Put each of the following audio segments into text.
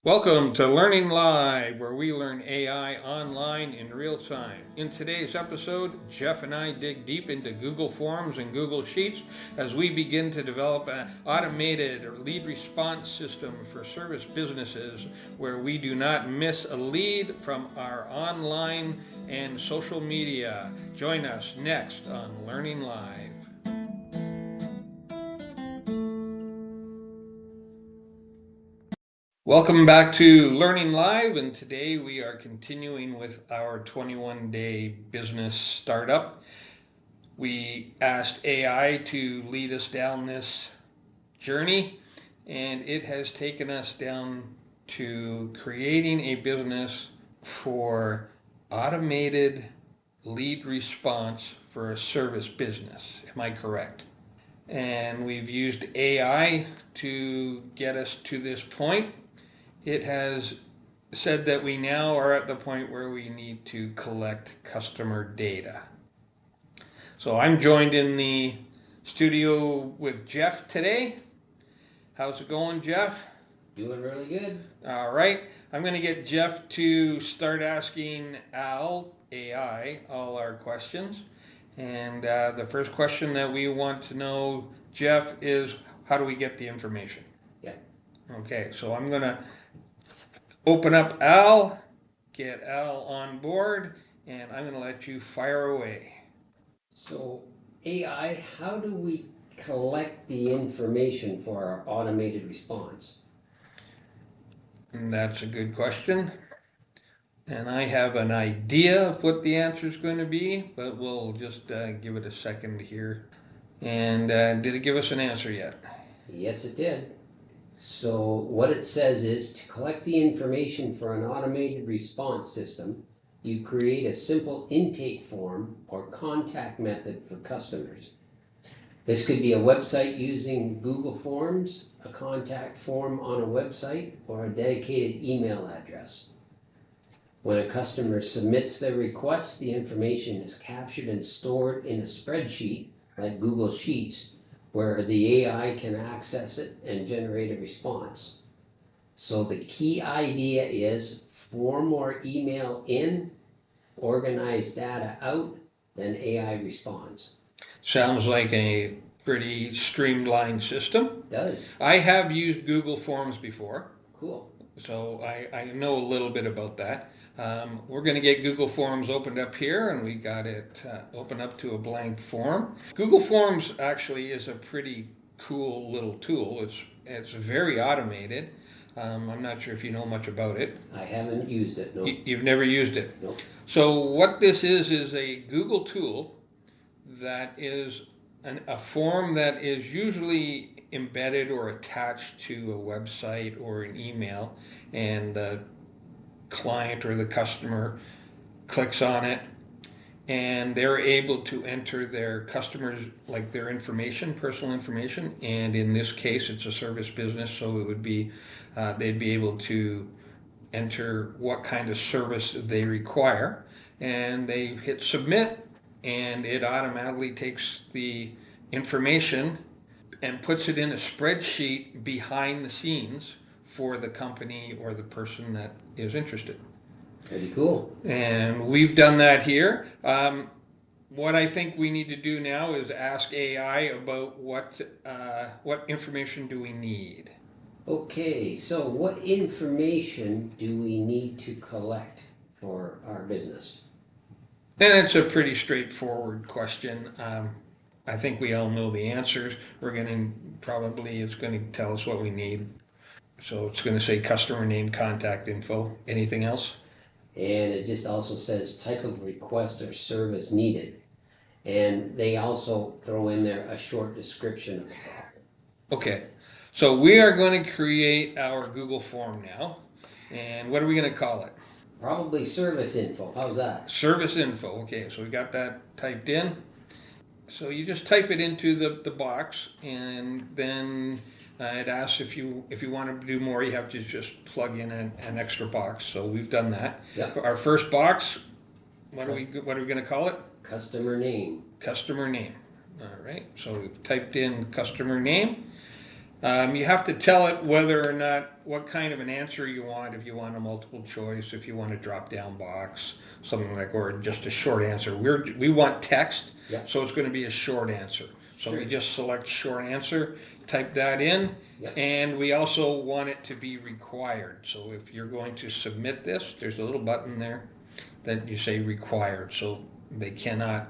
Welcome to Learning Live, where we learn AI online in real time. In today's episode, Jeff and I dig deep into Google Forms and Google Sheets as we begin to develop an automated lead response system for service businesses where we do not miss a lead from our online and social media. Join us next on Learning Live. Welcome back to Learning Live, and today we are continuing with our 21-day business startup. We asked AI to lead us down this journey, and it has taken us down to creating a business for automated lead response for a service business. Am I correct? And we've used AI to get us to this point. It has said that we now are at the point where we need to collect customer data. So I'm joined in the studio with Jeff today. How's it going, Jeff? Doing really good. All right. I'm going to get Jeff to start asking AI all our questions. And the first question that we want to know, Jeff, is how do we get the information? Yeah. Okay, so I'm going to open up Al, get Al on board, and I'm going to let you fire away. So, AI, how do we collect the information for our automated response? And that's a good question. And I have an idea of what the answer is going to be, but we'll just give it a second here. And did it give us an answer yet? Yes, it did. So, what it says is to collect the information for an automated response system, you create a simple intake form or contact method for customers. This could be a website using Google Forms, a contact form on a website, or a dedicated email address. When a customer submits their request, the information is captured and stored in a spreadsheet like Google Sheets, where the AI can access it and generate a response. So the key idea is form or email in, organize data out, then AI responds. Sounds like a pretty streamlined system. It does. I have used Google Forms before. Cool. So I know a little bit about that. We're going to get Google Forms opened up here, and we got it open up to a blank form. Google Forms actually is a pretty cool little tool. It's very automated. I'm not sure if you know much about it. I haven't used it, no. You've never used it. Nope. So what this is a Google tool that is a form that is usually embedded or attached to a website or an email, and the client or the customer clicks on it, and they're able to enter their customers, like their information, personal information, and in this case it's a service business, so it would be they'd be able to enter what kind of service they require, and they hit submit, and it automatically takes the information and puts it in a spreadsheet behind the scenes for the company or the person that is interested. Pretty cool. And we've done that here. What I think we need to do now is ask AI about what information do we need. Okay, so what information do we need to collect for our business? And it's a pretty straightforward question. I think we all know the answers. It's going to tell us what we need. So it's going to say customer name, contact info. Anything else? And it just also says type of request or service needed. And they also throw in there a short description of the problem. Okay, so we are going to create our Google form now. And what are we going to call it? Probably service info. How's that? Service info. Okay, so we got that typed in. So you just type it into the box, and then it asks if you want to do more, you have to just plug in an extra box. So we've done that. Yep. Our first box, what are we going to call it? Customer name. Customer name. All right. So we've typed in customer name. You have to tell it whether or not, what kind of an answer you want, if you want a multiple choice, if you want a drop down box, something like, or just a short answer. We want text, Yep. so it's going to be a short answer. So we Sure. just select short answer, type that in, Yep. and we also want it to be required. So if you're going to submit this, there's a little button there that you say required, so they cannot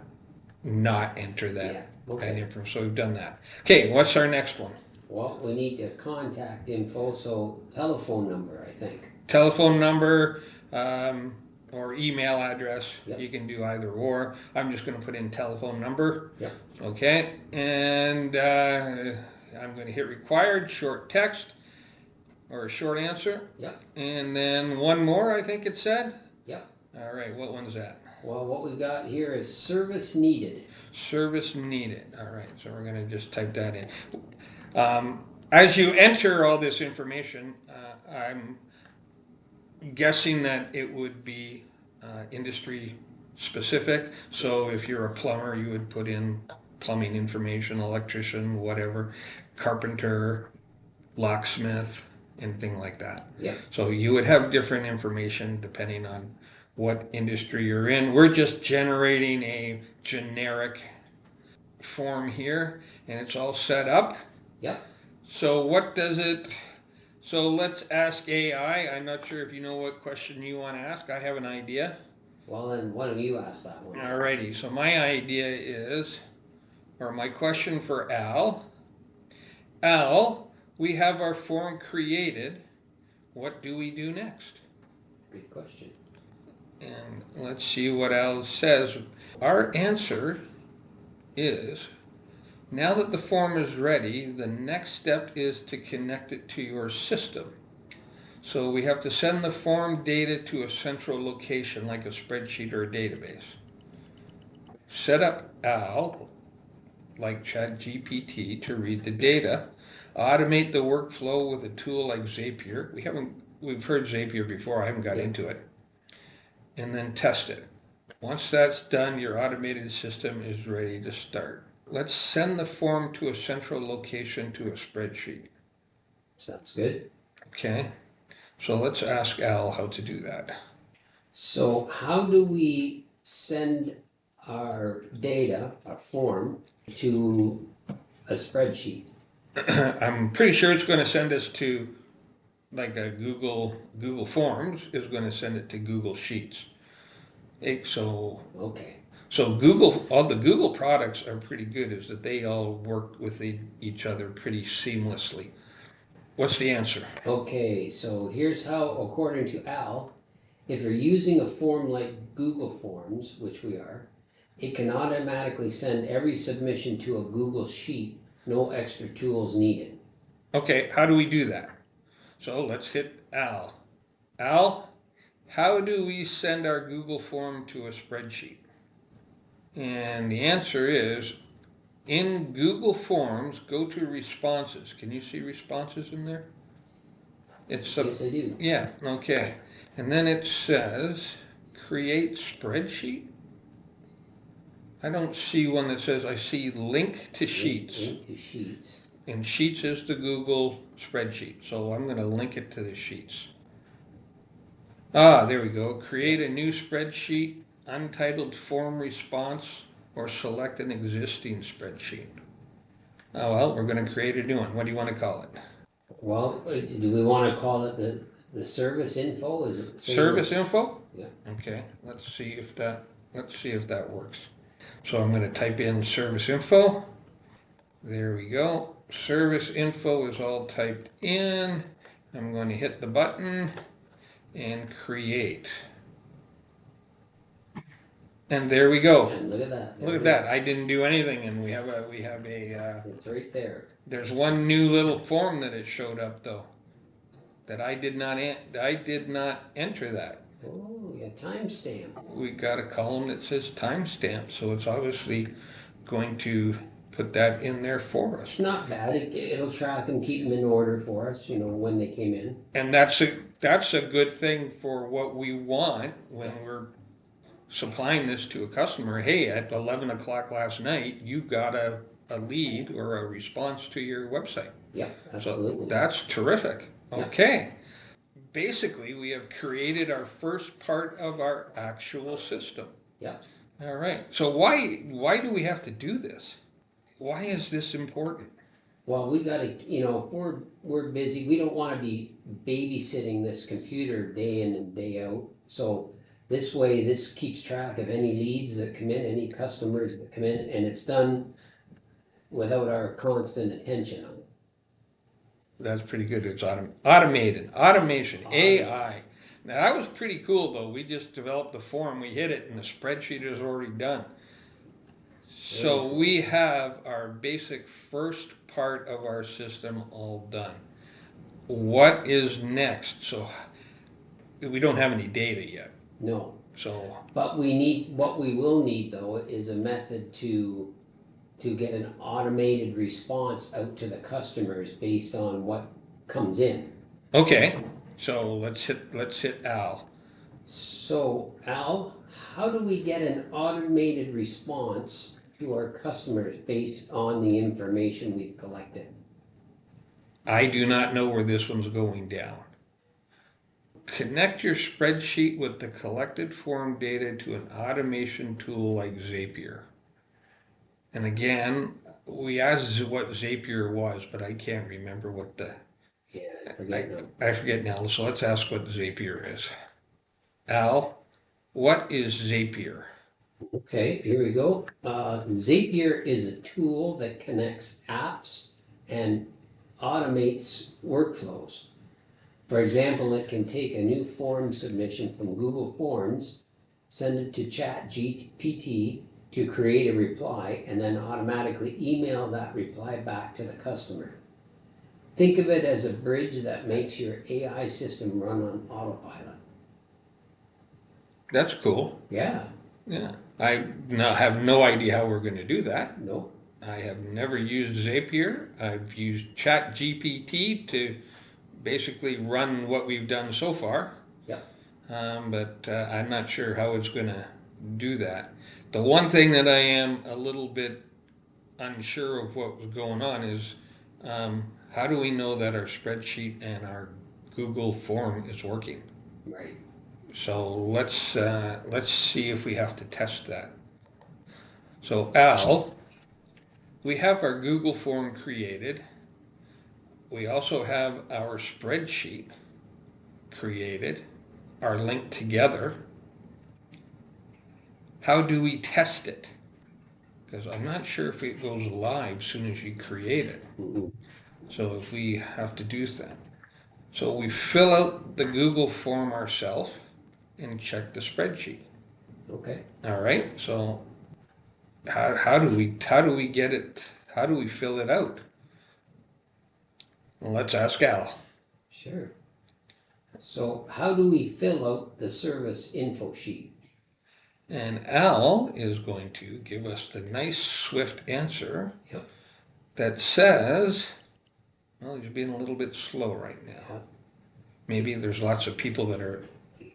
not enter that, Yeah, that okay. info. So we've done that. Okay, what's our next one? Well, we need to contact info, so telephone number, I think. Telephone number or email address. Yep. You can do either or. I'm just going to put in telephone number. Yep. Okay, and I'm going to hit required, short text or a short answer. Yep. And then one more, I think it said. Yep. All right, what one's that? Well, what we've got here is service needed. Service needed. All right, so we're going to just type that in. As you enter all this information, I'm guessing that it would be industry specific. So if you're a plumber, you would put in plumbing information, electrician, whatever, carpenter, locksmith, anything like that. Yep. So you would have different information depending on what industry you're in. We're just generating a generic form here, and it's all set up. Yep. So what does it, so let's ask AI. I'm not sure if you know what question you want to ask. I have an idea. Well, then why don't you ask that one? Alrighty, so my idea is, or my question for Al, we have our form created. What do we do next? Good question. And let's see what Al says. Our answer is, now that the form is ready, the next step is to connect it to your system. So we have to send the form data to a central location like a spreadsheet or a database. Set up Al, like ChatGPT, to read the data. Automate the workflow with a tool like Zapier. We've heard Zapier before, I haven't got into it. And then test it. Once that's done, your automated system is ready to start. Let's send the form to a central location to a spreadsheet. Sounds good. Okay, so let's ask Al how to do that. So how do we send our data, our form, to a spreadsheet? I'm pretty sure it's going to send us to, like a Google Forms is going to send it to Google Sheets. Okay. So Google, all the Google products are pretty good, is that they all work with each other pretty seamlessly. What's the answer? Okay, so here's how, according to Al, if you're using a form like Google Forms, which we are, it can automatically send every submission to a Google Sheet, no extra tools needed. Okay, how do we do that? So let's hit Al. Al, how do we send our Google form to a spreadsheet? And the answer is, in Google Forms, go to responses. Can you see responses in there? Yes, I do. Yeah, okay. And then it says, create spreadsheet. I don't see one that says, I see link to Sheets. Link to Sheets. And Sheets is the Google spreadsheet. So I'm going to link it to the Sheets. Ah, there we go. Create a new spreadsheet, untitled form response, or select an existing spreadsheet. Oh, well, we're going to create a new one. What do you want to call it? Well, do we want to call it the service info? Is it the same? Service info? Yeah. Okay, let's see if that works. So I'm going to type in service info. There we go. Service info is all typed in. I'm going to hit the button and create. And there we go. And look at that. Look at that. I didn't do anything, and we have a It's right there. there's one new little form that it showed up though. That I did not enter that. Oh, yeah, timestamp. We got a column that says timestamp, so it's obviously going to put that in there for us. It's not bad. It'll track them, keep them in order for us, when they came in. And that's a good thing for what we want when we're supplying this to a customer. Hey, at 11 o'clock last night, you got a lead or a response to your website. Yep, So absolutely. that's terrific. Yep. Okay. Basically, we have created our first part of our actual system. Yep. All right. So why do we have to do this? Why is this important? Well, we gotta, if we're busy, we don't wanna be babysitting this computer day in and day out. So this way, this keeps track of any leads that come in, any customers that come in, and it's done without our constant attention on it. That's pretty good. It's automated, automation, Automated. AI. Now that was pretty cool though. We just developed the form, we hit it, and the spreadsheet is already done. So we have our basic first part of our system all done. What is next? So we don't have any data yet. No, So but what we will need though is a method to get an automated response out to the customers based on what comes in. okay. So let's hit Al. So Al, how do we get an automated response to our customers based on the information we've collected? I do not know where this one's going down. Connect your spreadsheet with the collected form data to an automation tool like Zapier. And again, we asked what Zapier was, but I can't remember what the. Yeah, I forget now. I forget now, so let's ask what Zapier is. Al, what is Zapier? Okay, here we go. Zapier is a tool that connects apps and automates workflows. For example, it can take a new form submission from Google Forms, send it to ChatGPT to create a reply, and then automatically email that reply back to the customer. Think of it as a bridge that makes your AI system run on autopilot. That's cool. Yeah, Yeah. I now have no idea how we're going to do that. no, I have never used Zapier. I've used ChatGPT to basically run what we've done so far. yeah, But I'm not sure how it's going to do that. The one thing that I am a little bit unsure of what was going on is how do we know that our spreadsheet and our Google form is working? right. So let's see if we have to test that. So Al, we have our Google form created. We also have our spreadsheet created, are linked together. How do we test it? Because I'm not sure if it goes live as soon as you create it. Mhm. So if we have to do that. So we fill out the Google form ourselves and check the spreadsheet. Okay, All right. So how do we get it? How do we fill it out? Well, let's ask Al. sure. So how do we fill out the service info sheet? And Al is going to give us the nice, swift answer Yep. that says, well, he's being a little bit slow right now. Yeah. Maybe there's lots of people that are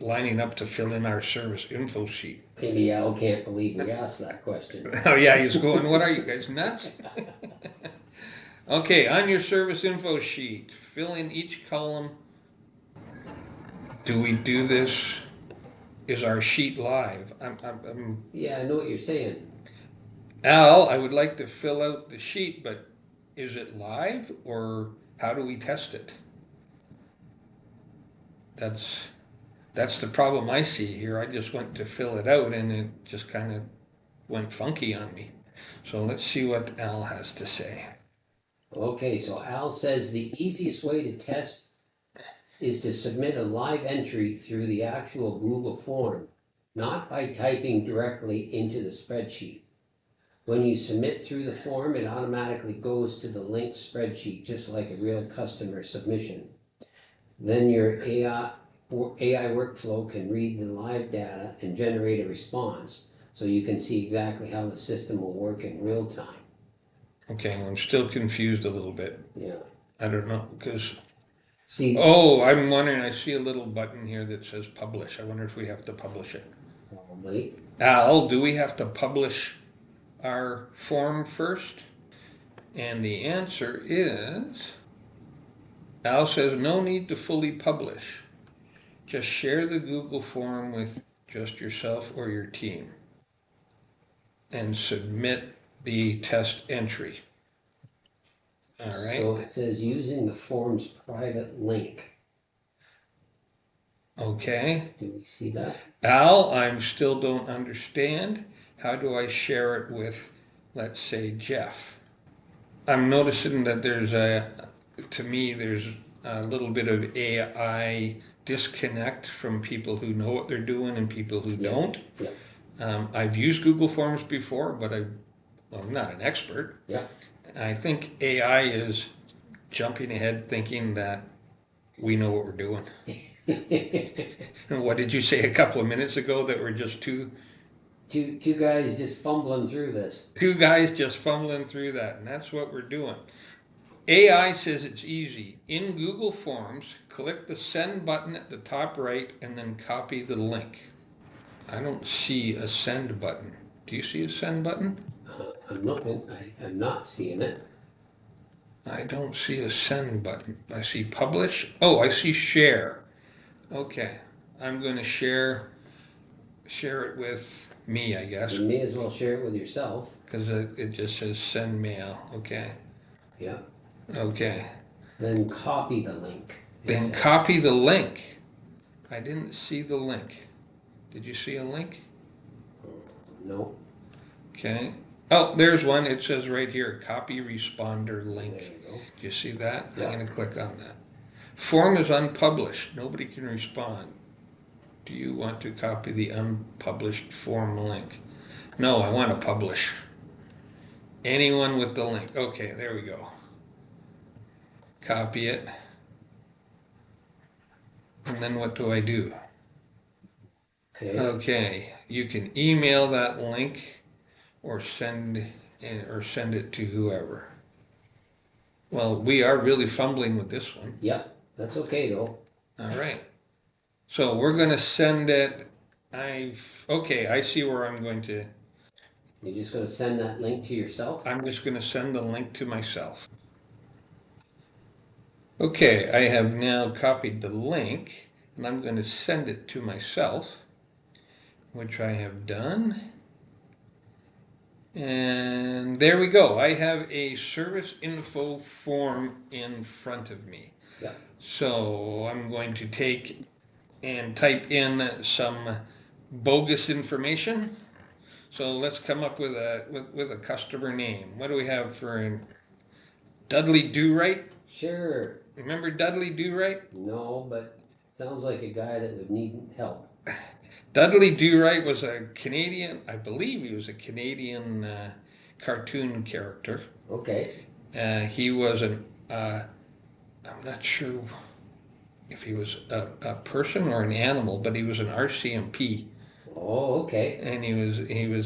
lining up to fill in our service info sheet. Maybe Al can't believe we asked that question. Oh, yeah, he's going, what are you guys, nuts? Okay, on your service info sheet, fill in each column. Do we do this? Is our sheet live? Yeah, I know what you're saying. Al, I would like to fill out the sheet, but is it live or how do we test it? That's the problem I see here. I just went to fill it out and it just kind of went funky on me. So let's see what Al has to say. Okay, so Al says the easiest way to test is to submit a live entry through the actual Google form, not by typing directly into the spreadsheet. When you submit through the form, it automatically goes to the linked spreadsheet, just like a real customer submission. Then your AI workflow can read the live data and generate a response, so you can see exactly how the system will work in real time. Okay, I'm still confused a little bit. Yeah. I don't know, because, See, oh, I'm wondering, I see a little button here that says publish. I wonder if we have to publish it. probably. Al, do we have to publish our form first? And the answer is Al says no need to fully publish. Just share the Google form with just yourself or your team and submit the test entry. All right. So it says using the form's private link. Okay. Do we see that? Al, I still don't understand. How do I share it with, let's say, Jeff? I'm noticing that there's there's a little bit of AI disconnect from people who know what they're doing and people who don't. Yeah. I've used Google Forms before, but I'm not an expert. Yeah. I think AI is jumping ahead thinking that we know what we're doing. What did you say a couple of minutes ago, that we're just two guys just fumbling through this? Two guys just fumbling through that, and that's what we're doing. AI says it's easy. In Google Forms, click the send button at the top right and then copy the link. I don't see a send button. Do you see a send button? I'm not seeing it. I don't see a send button. I see publish. Oh, I see share. Okay, I'm going to share it with me, I guess, You may as well share it with yourself. because it just says send mail. Okay. Yeah. Okay. Then copy the link. Then copy the link. I didn't see the link. Did you see a link? No. Okay. Oh, there's one. It says right here, copy responder link. There you go. Do you see that? Yeah. I'm going to click on that. Form is unpublished. Nobody can respond. Do you want to copy the unpublished form link? No, I want to publish. Anyone with the link. Okay, there we go. Copy it. And then what do I do? Okay. Okay, you can email that link or send it to whoever. Well, we are really fumbling with this one. Yep. That's okay though. All right. So we're going to send it. Okay, I see where I'm going to. You're just going to send that link to yourself? I'm just going to send the link to myself. Okay, I have now copied the link and I'm going to send it to myself, which I have done. And there we go. I have a service info form in front of me. Yeah. So I'm going to take and type in some bogus information. So let's come up with a customer name. What do we have for Dudley Do-Right? Sure. Remember Dudley Do-Right? No, but sounds like a guy that would need help. Dudley Do-Right was a Canadian, I believe he was a Canadian cartoon character. Okay. He was I'm not sure if he was a person or an animal, but he was an RCMP. Oh, okay. And he was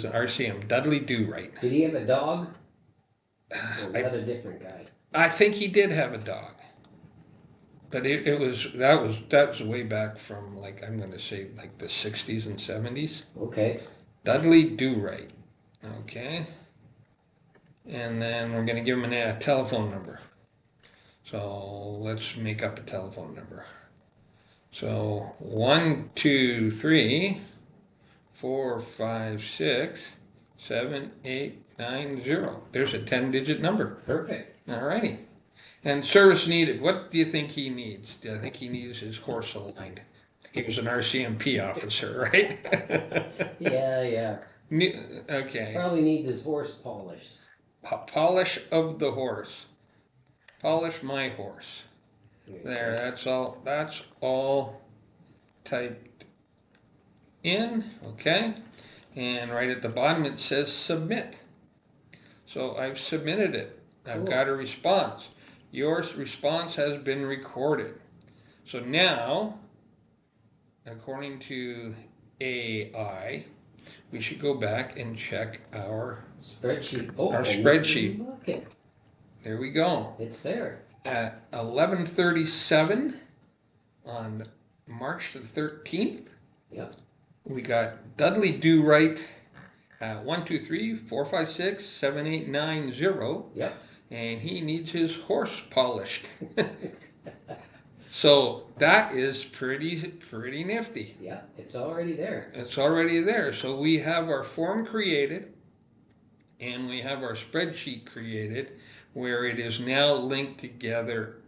an RCM, Dudley Do-Right. Did he have a dog? Or was that a different guy? I think he did have a dog. But that was way back from, like, I'm going to say like the 60s and 70s. Okay. Dudley Do-Right. Okay. And then we're going to give him a telephone number. So let's make up a telephone number. So 1, 2, 3, 4, 5, 6, 7, 8, 9, 0. There's a 10-digit number. Perfect. All righty. And service needed. What do you think he needs? Do I think he needs his horse aligned? He was an RCMP officer, right? Yeah. Okay. Probably needs his horse polished. Polish of the horse. Polish my horse. There, that's all typed in, okay? And right at the bottom it says submit. So I've submitted it. I've got a response. Your response has been recorded. So now, according to AI, we should go back and check our spreadsheet. Our spreadsheet. Look, there we go. it's there. At 11:37 on March the 13th, Yep. we got Dudley Do-Right at 1, 2, 3, 4, 5, 6, 7, 8, 9, 0. Yep. And he needs his horse polished. So that is pretty nifty. Yeah, it's already there. It's already there. So we have our form created and we have our spreadsheet created where it is now linked together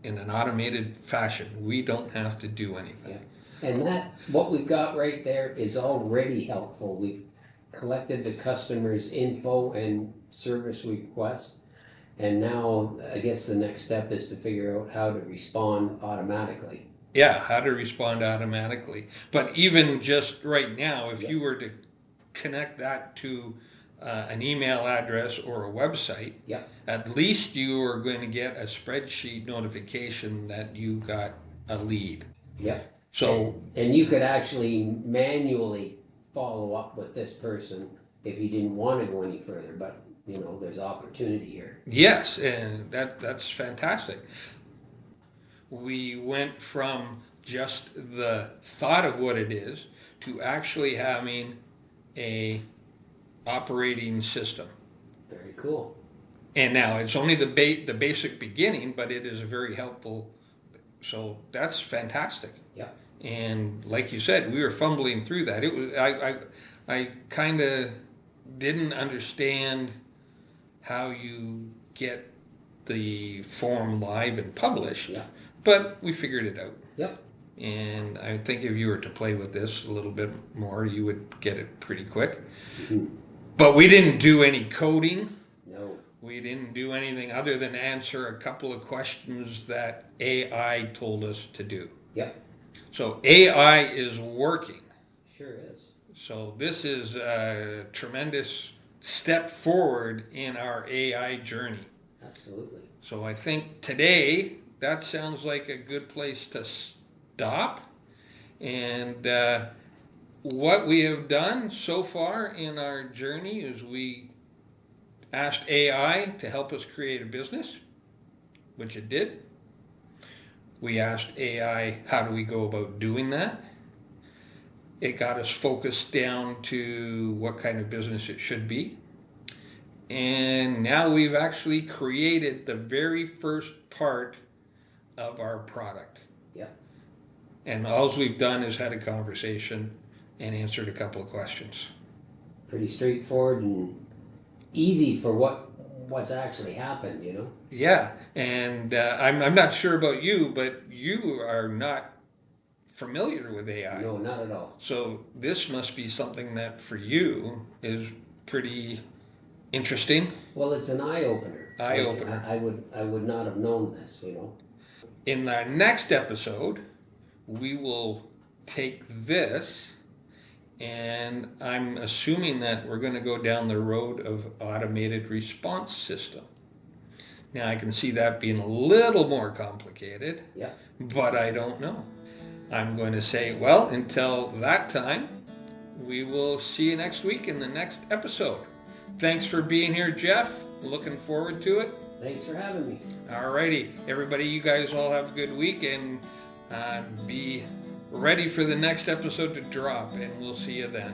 in an automated fashion. We don't have to do anything. Yeah. And that, what we've got right there is already helpful. We've collected the customer's info and service request. And now I guess the next step is to figure out how to respond automatically. Yeah, how to respond automatically. But even just right now, if Yeah. you were to connect that to an email address or a website, Yeah. at least you are going to get a spreadsheet notification that you got a lead. Yeah. So, And you could actually manually follow up with this person if you didn't want to go any further, but you know, there's opportunity here. yes, and that's fantastic. We went from just the thought of what it is to actually having a operating system. Very cool. And now it's only the basic beginning, but it is very helpful. So that's fantastic. Yeah. And like you said, we were fumbling through that. It was I kind of didn't understand how you get the form live and published, Yeah. but we figured it out. Yep. And I think if you were to play with this a little bit more, you would get it pretty quick. Mhm. But we didn't do any coding. No. We didn't do anything other than answer a couple of questions that AI told us to do. Yep. So AI is working. Sure is. So this is a tremendous step forward in our AI journey. Absolutely. So I think today that sounds like a good place to stop. And what we have done so far in our journey is we asked AI to help us create a business, which it did. We asked AI, how do we go about doing that? It got us focused down to what kind of business it should be. And now we've actually created the very first part of our product. Yep. And all we've done is had a conversation and answered a couple of questions. Pretty straightforward and easy for what's actually happened, you know? Yeah, and I'm not sure about you, but you are not familiar with AI. No, not at all. So this must be something that for you is pretty interesting. Well, it's an eye-opener. Eye-opener. I would not have known this, you know? In the next episode, we will take this, and I'm assuming that we're going to go down the road of automated response system. Now I can see that being a little more complicated, Yeah. but I don't know. I'm going to say, well, until that time, we will see you next week in the next episode. Thanks for being here, Jeff. Looking forward to it. Thanks for having me. Alrighty, everybody, you guys all have a good week and be ready for the next episode to drop, and we'll see you then.